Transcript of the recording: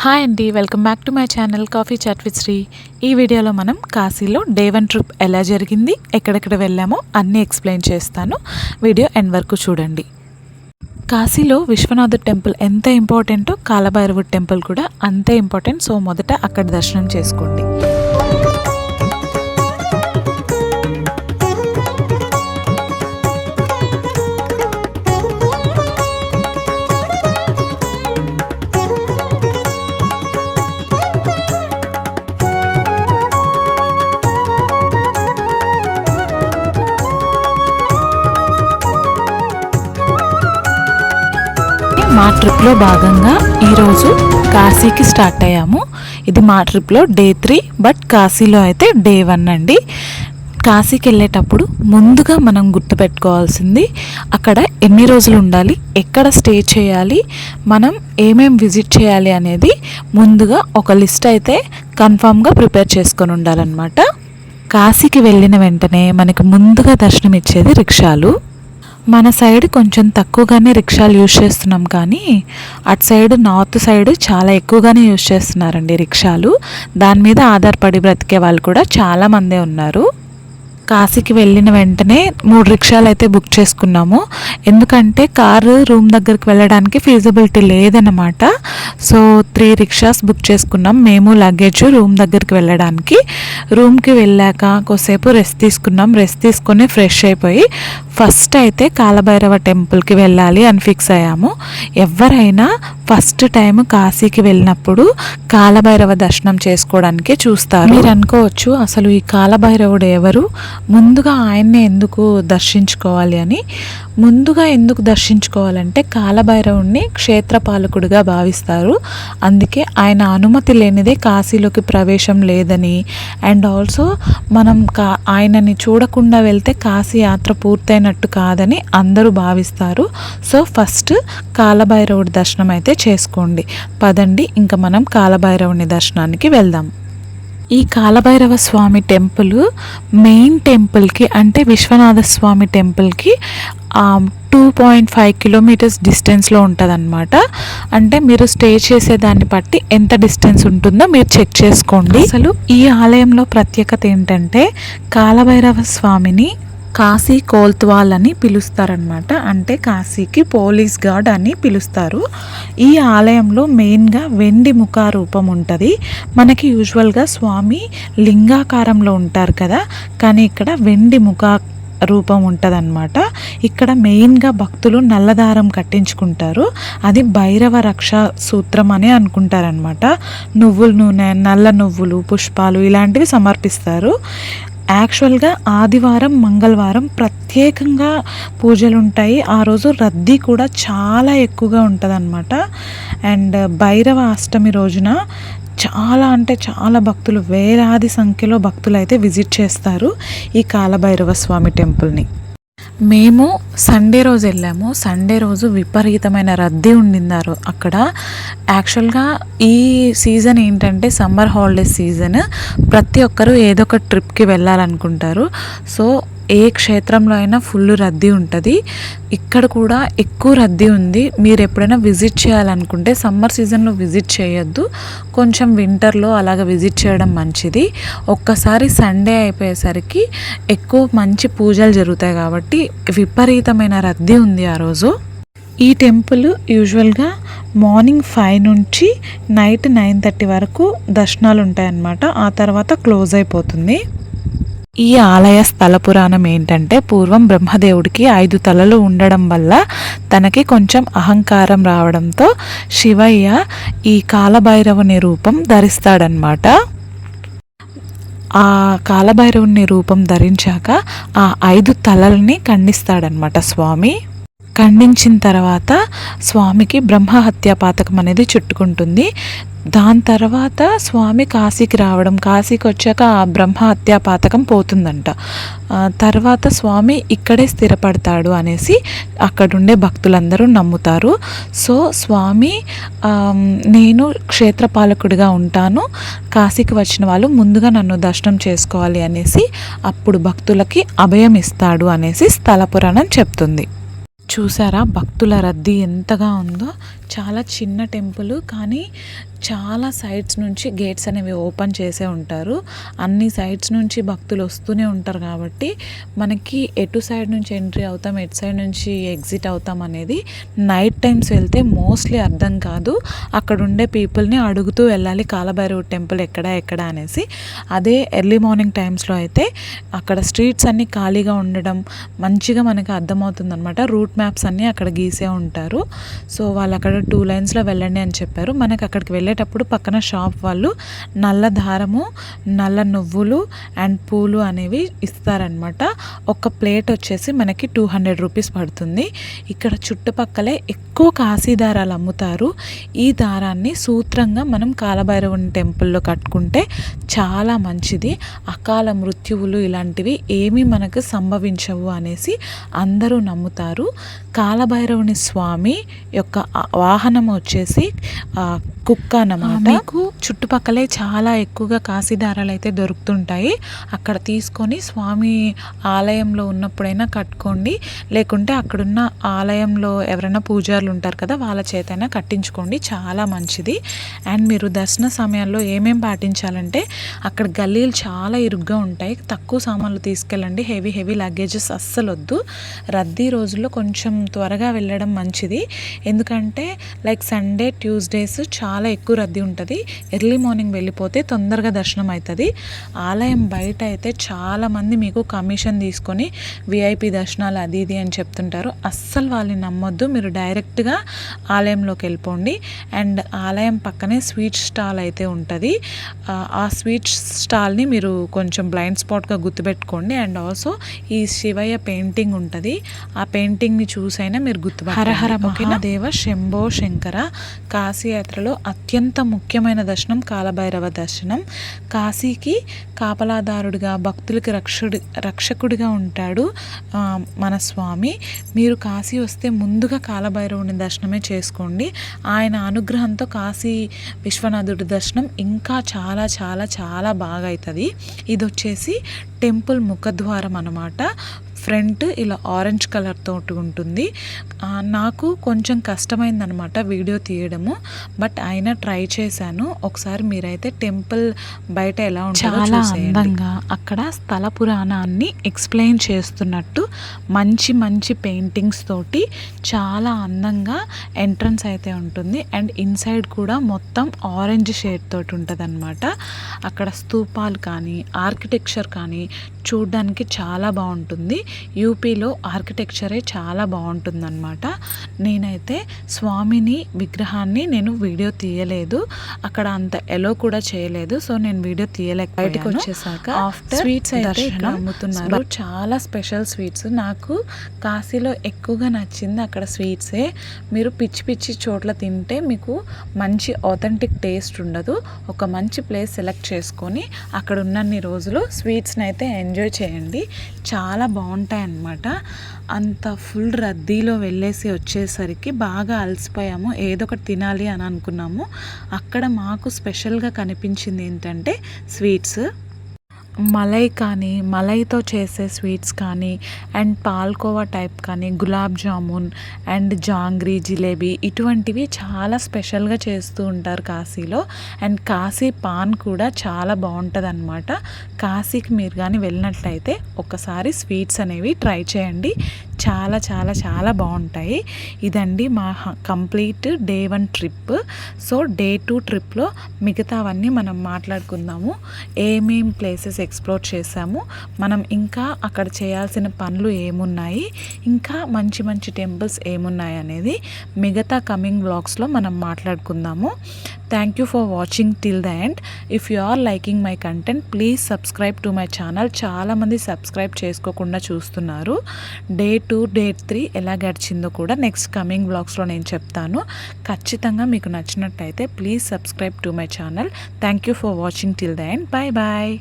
Hi అండి, welcome back to my channel coffee chat with Sri. ఈ వీడియోలో మనం కాశీలో డే 1 ట్రిప్ ఎలా జరిగింది, ఎక్కడెక్కడ వెళ్ళామో అన్నీ ఎక్స్ప్లెయిన్ చేస్తాను. వీడియో ఎండ్ వరకు చూడండి. కాశీలో విశ్వనాథుడు టెంపుల్ ఎంత ఇంపార్టెంటో కాలభైరవుడు టెంపుల్ కూడా అంతే ఇంపార్టెంట్. సో మొదట అక్కడ దర్శనం చేసుకోండి. మా ట్రిప్లో భాగంగా ఈరోజు కాశీకి స్టార్ట్ అయ్యాము. ఇది మా ట్రిప్లో డే 3, బట్ కాశీలో అయితే డే 1 అండి. కాశీకి వెళ్ళేటప్పుడు ముందుగా మనం గుర్తుపెట్టుకోవాల్సింది అక్కడ ఎన్ని రోజులు ఉండాలి, ఎక్కడ స్టే చేయాలి, మనం ఏమేం విజిట్ చేయాలి అనేది ముందుగా ఒక లిస్ట్ అయితే కన్ఫామ్గా ప్రిపేర్ చేసుకొని ఉండాలన్నమాట. కాశీకి వెళ్ళిన వెంటనే మనకి ముందుగా దర్శనం ఇచ్చేది రిక్షాలు. మన సైడ్ కొంచెం తక్కువగానే రిక్షాలు యూజ్ చేస్తున్నాం, కానీ అటు సైడ్ నార్త్ సైడ్ చాలా ఎక్కువగానే యూజ్ చేస్తున్నారండి రిక్షాలు. దాని మీద ఆధారపడి బ్రతికే వాళ్ళు కూడా చాలామందే ఉన్నారు. కాశీకి వెళ్ళిన వెంటనే 3 రిక్షాలు అయితే బుక్ చేసుకున్నాము. ఎందుకంటే కారు రూమ్ దగ్గరికి వెళ్ళడానికి ఫీజిబిలిటీ లేదన్నమాట. సో 3 రిక్షాస్ బుక్ చేసుకున్నాం. మేము లగేజ్ రూమ్ దగ్గరికి వెళ్ళడానికి. రూమ్కి వెళ్ళాక కొద్దిసేపు రెస్ట్ తీసుకున్నాం. రెస్ట్ తీసుకొని ఫ్రెష్ అయిపోయి ఫస్ట్ అయితే కాలభైరవ టెంపుల్కి వెళ్ళాలి అని ఫిక్స్ అయ్యాము. ఎవరైనా ఫస్ట్ టైం కాశీకి వెళ్ళినప్పుడు కాలభైరవ దర్శనం చేసుకోవడానికి చూస్తారు. మీరు అనుకోవచ్చు, అసలు ఈ కాలభైరవుడు ఎవరు, ముందుగా ఆయన్నే ఎందుకు దర్శించుకోవాలి అని. ముందుగా ఎందుకు దర్శించుకోవాలంటే కాలభైరవుడిని క్షేత్రపాలకుడిగా భావిస్తారు. అందుకే ఆయన అనుమతి లేనిదే కాశీలోకి ప్రవేశం లేదని, అండ్ ఆల్సో మనం ఆయనని చూడకుండా వెళ్తే కాశీ యాత్ర పూర్తయినట్టు కాదని అందరూ భావిస్తారు. సో ఫస్ట్ కాలభైరవుడి దర్శనం అయితే చేసుకోండి. పదండి, ఇంకా మనం కాలభైరవుని దర్శనానికి వెళ్దాం. ఈ కాలభైరవ స్వామి టెంపుల్ మెయిన్ టెంపుల్కి అంటే విశ్వనాథ స్వామి టెంపుల్కి 2.5 కిలోమీటర్స్ డిస్టెన్స్లో ఉంటుందన్నమాట. అంటే మీరు స్టే చేసేదాన్ని బట్టి ఎంత డిస్టెన్స్ ఉంటుందో మీరు చెక్ చేసుకోండి. అసలు ఈ ఆలయంలో ప్రత్యేకత ఏంటంటే కాలభైరవ స్వామిని కాశీ కోల్త్వాల్ అని పిలుస్తారనమాట. అంటే కాశీకి పోలీస్ గార్డ్ అని పిలుస్తారు. ఈ ఆలయంలో మెయిన్గా వెండి ముఖ రూపం ఉంటుంది. మనకి యూజువల్గా స్వామి లింగాకారంలో ఉంటారు కదా, కానీ ఇక్కడ వెండి ముఖ రూపం ఉంటుందన్నమాట. ఇక్కడ మెయిన్గా భక్తులు నల్లదారం కట్టించుకుంటారు. అది భైరవ రక్ష సూత్రం అని అనుకుంటారనమాట. నువ్వుల నూనె, నల్ల నువ్వులు, పుష్పాలు ఇలాంటివి సమర్పిస్తారు. యాక్చువల్గా ఆదివారం, మంగళవారం ప్రత్యేకంగా పూజలు ఉంటాయి. ఆ రోజు రద్దీ కూడా చాలా ఎక్కువగా ఉంటుంది అన్నమాట. అండ్ భైరవ అష్టమి రోజున చాలా అంటే చాలా భక్తులు, వేలాది సంఖ్యలో భక్తులు అయితే విజిట్ చేస్తారు ఈ కాలభైరవ స్వామి టెంపుల్ని. మేము సండే రోజు వెళ్ళాము. సండే రోజు విపరీతమైన రద్దీ ఉండిందారు అక్కడ. యాక్చువల్గా ఈ సీజన్ ఏంటంటే సమ్మర్ హాలిడేస్ సీజన్. ప్రతి ఒక్కరూ ఏదో ఒక ట్రిప్కి వెళ్ళాలనుకుంటారు. సో ఏ క్షేత్రంలో అయినా ఫుల్ రద్దీ ఉంటుంది. ఇక్కడ కూడా ఎక్కువ రద్దీ ఉంది. మీరు ఎప్పుడైనా విజిట్ చేయాలనుకుంటే సమ్మర్ సీజన్లో విజిట్ చేయొద్దు, కొంచెం వింటర్లో అలాగ విజిట్ చేయడం మంచిది. ఒక్కసారి సండే అయిపోయేసరికి ఎక్కువ మంచి పూజలు జరుగుతాయి కాబట్టి విపరీతమైన రద్దీ ఉంది ఆ రోజు. ఈ టెంపుల్ యూజువల్గా మార్నింగ్ 5 నుంచి నైట్ 9:30 వరకు దర్శనాలు ఉంటాయన్నమాట. ఆ తర్వాత క్లోజ్ అయిపోతుంది. ఈ ఆలయ స్థల పురాణం ఏంటంటే పూర్వం బ్రహ్మదేవుడికి 5 తలలు ఉండడం వల్ల తనకి కొంచెం అహంకారం రావడంతో శివయ్య ఈ కాలభైరవుని రూపం ధరిస్తాడనమాట. ఆ కాలభైరవుని రూపం ధరించాక ఆ 5 తలల్ని ఖండిస్తాడనమాట స్వామి. ఖండించిన తర్వాత స్వామికి బ్రహ్మహత్య పాతకం అనేది చుట్టుకుంటుంది. దాని తర్వాత స్వామి కాశీకి రావడం, కాశీకి వచ్చాక ఆ బ్రహ్మహత్య పాతకం పోతుందంట. తర్వాత స్వామి ఇక్కడే స్థిరపడతాడు అనేసి అక్కడుండే భక్తులందరూ నమ్ముతారు. సో స్వామి నేను క్షేత్రపాలకుడిగా ఉంటాను, కాశీకి వచ్చిన వాళ్ళు ముందుగా నన్ను దర్శనం చేసుకోవాలి అనేసి అప్పుడు భక్తులకి అభయం ఇస్తాడు అనేసి స్థల పురాణం చెప్తుంది. చూసారా భక్తుల రద్దీ ఎంతగా ఉందో, చాలా చిన్న టెంపుల్, కానీ చాలా సైడ్స్ నుంచి గేట్స్ అనేవి ఓపెన్ చేసే ఉంటారు. అన్ని సైడ్స్ నుంచి భక్తులు వస్తూనే ఉంటారు కాబట్టి మనకి ఎటు సైడ్ నుంచి ఎంట్రీ అవుతాం, ఎటు సైడ్ నుంచి ఎగ్జిట్ అవుతాం అనేది నైట్ టైమ్స్ వెళ్తే మోస్ట్లీ అర్థం కాదు. అక్కడ ఉండే పీపుల్ని అడుగుతూ వెళ్ళాలి కాలభైరవ టెంపుల్ ఎక్కడ అనేసి. అదే ఎర్లీ మార్నింగ్ టైమ్స్లో అయితే అక్కడ స్ట్రీట్స్ అన్నీ ఖాళీగా ఉండడం మంచిగా మనకి అర్థమవుతుంది అనమాట. రూట్ మ్యాప్స్ అన్నీ అక్కడ గీసే ఉంటారు. సో వాళ్ళు అక్కడ 2 లైన్స్లో వెళ్ళండి అని చెప్పారు. మనకి అక్కడికి వెళ్ళేటప్పుడు పక్కన షాప్ వాళ్ళు నల్ల దారము, నల్ల నువ్వులు అండ్ పూలు అనేవి ఇస్తారనమాట. ఒక ప్లేట్ వచ్చేసి మనకి 200 రూపీస్ పడుతుంది. ఇక్కడ చుట్టుపక్కలే ఎక్కువ కాశీ దారాలు అమ్ముతారు. ఈ దారాన్ని సూత్రంగా మనం కాలభైరవుని టెంపుల్లో కట్టుకుంటే చాలా మంచిది. అకాల మృత్యువులు ఇలాంటివి ఏమీ మనకు సంభవించవు అనేసి అందరూ నమ్ముతారు. కాలభైరవుని స్వామి యొక్క వాహనం వచ్చేసి కుక్క అన్నమాట. మీకు చుట్టుపక్కలే చాలా ఎక్కువగా కాశీదారాలు అయితే దొరుకుతుంటాయి. అక్కడ తీసుకొని స్వామి ఆలయంలో ఉన్నప్పుడైనా కట్టుకోండి, లేకుంటే అక్కడున్న ఆలయంలో ఎవరైనా పూజారులు ఉంటారు కదా, వాళ్ళ చేతైనా కట్టించుకోండి, చాలా మంచిది. అండ్ మీరు దర్శన సమయాల్లో ఏమేం పాటించాలంటే అక్కడ గల్లీలు చాలా ఇరుగ్గా ఉంటాయి. తక్కువ సామాన్లు తీసుకెళ్ళండి. హెవీ లగేజెస్ అస్సలు వద్దు. రద్దీ రోజుల్లో కొంచెం త్వరగా వెళ్ళడం మంచిది. ఎందుకంటే లైక్ సండే, ట్యూస్డేస్ చాలా ఎక్కువ రద్దీ ఉంటుంది. ఎర్లీ మార్నింగ్ వెళ్ళిపోతే తొందరగా దర్శనం అవుతుంది. ఆలయం బయట అయితే చాలామంది మీకు కమిషన్ తీసుకొని విఐపి దర్శనాలు అది ఇది అని చెప్తుంటారు. అస్సలు వాళ్ళని నమ్మొద్దు. మీరు డైరెక్ట్గా ఆలయంలోకి వెళ్ళిపోండి. అండ్ ఆలయం పక్కనే స్వీట్ స్టాల్ అయితే ఉంటుంది. ఆ స్వీట్ స్టాల్ని మీరు కొంచెం బ్లైండ్ స్పాట్గా గుర్తుపెట్టుకోండి. అండ్ ఆల్సో ఈ శివయ్య పెయింటింగ్ ఉంటుంది. ఆ పెయింటింగ్ని చూసైనా మీరు గుర్తుపెట్టుకోండి. హరహర మహాదేవ శంభో శంకర. కాశీయాత్రలో అత్యంత ముఖ్యమైన దర్శనం కాలభైరవ దర్శనం. కాశీకి కాపలాదారుడిగా, భక్తులకి రక్షకుడిగా ఉంటాడు మన స్వామి. మీరు కాశీ వస్తే ముందుగా కాలభైరవుని దర్శనమే చేసుకోండి. ఆయన అనుగ్రహంతో కాశీ విశ్వనాథుడి దర్శనం ఇంకా చాలా చాలా చాలా బాగా అవుతుంది. ఇది వచ్చేసి టెంపుల్ ముఖద్వారం అన్నమాట. ఫ్రంట్ ఇలా ఆరెంజ్ కలర్ తోటి ఉంటుంది. నాకు కొంచెం కష్టమైందనమాట వీడియో తీయడము, బట్ అయినా ట్రై చేశాను. ఒకసారి మీరైతే టెంపుల్ బయట ఎలా ఉంటుందో చాలా అందంగా అక్కడ స్థల పురాణాన్ని ఎక్స్ప్లెయిన్ చేస్తున్నట్టు మంచి పెయింటింగ్స్ తోటి చాలా అందంగా ఎంట్రన్స్ అయితే ఉంటుంది. అండ్ ఇన్సైడ్ కూడా మొత్తం ఆరెంజ్ షేడ్ తోటి ఉంటుంది అనమాట. అక్కడ స్తూపాలు కానీ ఆర్కిటెక్చర్ కానీ చూడడానికి చాలా బాగుంటుంది. యూపీలో ఆర్కిటెక్చరే చాలా బాగుంటుందన్నమాట. నేనైతే స్వామిని విగ్రహాన్ని నేను వీడియో తీయలేదు, అక్కడ అంత ఎలో కూడా చేయలేదు. సో నేను వీడియో తీయలేక బయటకు వచ్చేసాక స్వీట్స్ అయితే ఇక్కడ అమ్ముతున్నారు. చాలా స్పెషల్ స్వీట్స్. నాకు కాశీలో ఎక్కువగా నచ్చింది అక్కడ స్వీట్సే. మీరు పిచ్చి చోట్ల తింటే మీకు మంచి ఆథెంటిక్ టేస్ట్ ఉండదు. ఒక మంచి ప్లేస్ సెలెక్ట్ చేసుకొని అక్కడ ఉన్నన్ని రోజులు స్వీట్స్ని అయితే ఎంజాయ్ చేయండి. చాలా బాగుంటాయి అన్నమాట. అంత ఫుల్ రద్దీలో వెళ్ళేసి వచ్చేసరికి బాగా అలసిపోయాము. ఏదో ఒకటి తినాలి అని అనుకున్నాము. అక్కడ మాకు స్పెషల్గా కనిపించింది ఏంటంటే స్వీట్స్. మలై కానీ, మలైతో చేసే స్వీట్స్ కానీ, అండ్ పాల్కోవా టైప్ కానీ, గులాబ్ జామున్ అండ్ జాంగ్రీ, జిలేబీ ఇటువంటివి చాలా స్పెషల్గా చేస్తూ ఉంటారు కాశీలో. అండ్ కాశీ పాన్ కూడా చాలా బాగుంటుంది అనమాట. కాశీకి మీరు కానీ వెళ్ళినట్లయితే ఒకసారి స్వీట్స్ అనేవి ట్రై చేయండి. చాలా చాలా చాలా బాగుంటాయి. ఇదండి మా complete day 1 trip. So day 2 ట్రిప్లో మిగతావన్నీ మనం మాట్లాడుకుందాము. ఏమేం ప్లేసెస్ ఎక్స్ప్లోర్ చేసాము, మనం ఇంకా అక్కడ చేయాల్సిన పనులు ఏమున్నాయి, ఇంకా మంచి టెంపుల్స్ ఏమున్నాయి అనేది మిగతా కమింగ్ వ్లాగ్స్లో మనం మాట్లాడుకుందాము. Thank you for watching till the end. If you are liking my content please subscribe to my channel. చాలామంది సబ్స్క్రైబ్ చేసుకోకుండా చూస్తున్నారు. డే 2 డే 3 ఎలా గడిచిందో కూడా నెక్స్ట్ కమింగ్ వ్లాగ్స్లో నేను చెప్తాను. ఖచ్చితంగా మీకు నచ్చినట్టయితే please subscribe to my channel. Thank you for watching till the end. Bye bye.